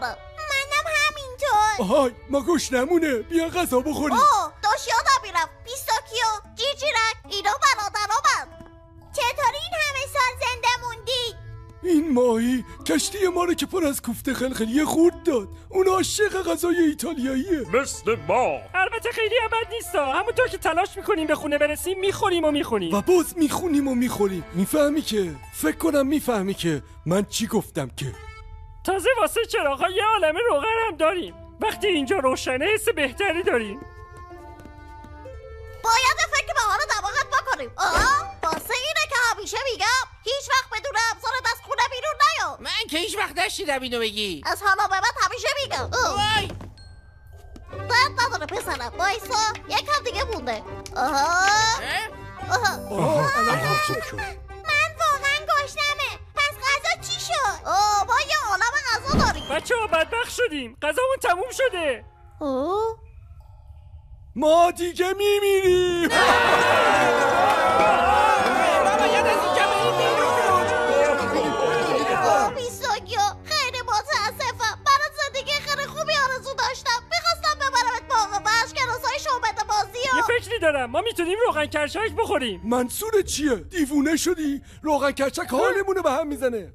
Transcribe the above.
ندارم. منم همینطور. آهای ما گشنمونه، بیا غذا بخوریم. داشت یادم میرفت پیستاکیو، جیجیرک، اینا برادرامن. چطوری این همه سال زنده موندی؟ این ماهی کشتی ما رو که پر از کوفته خلخلی خورد داد. اون عاشق غذای ایتالیاییه مثل ما. البته خیلی هم بد نیستا، همونطور که تلاش میکنیم به خونه برسیم میخوریم و میخونیم و باز میخونیم و میخوریم. میفهمی که فکر کنم میفهمی که من چی گفتم که تازه واسه چراغا یه عالمه روغن هم داریم. وقتی اینجا روشنه حس بهتری داریم. باید فکر بهار دماغت بکنیم. واسه اینه که همیشه میگم هیچ وقت بدون ابزارت از خونه بیرون نیا. من که هیچ وقت نشیدم اینو بگی. از حالا به بعد همیشه میگم. وای درد نداره پسرم، وایسا یکم دیگه مونده. الان خوب شد. من واقعا گشنمه. پس غذا چی شد؟ ما یه عالم غذا داریم. بچه‌ها بدبخت شدیم، غذامون تموم شده. ما دیگه میمیریم. پیستاکیو خیلی متاسفم. برات زندگی خیلی خوبی آرزو داشتم. میخواستم ببرمت باغ وحش کلاسای شعبده بازی یه فکری دارم، ما میتونیم روغن کرچک بخوریم. منصور چیه؟ دیوونه شدی؟ روغن کرچک حالمونه به هم میزنه.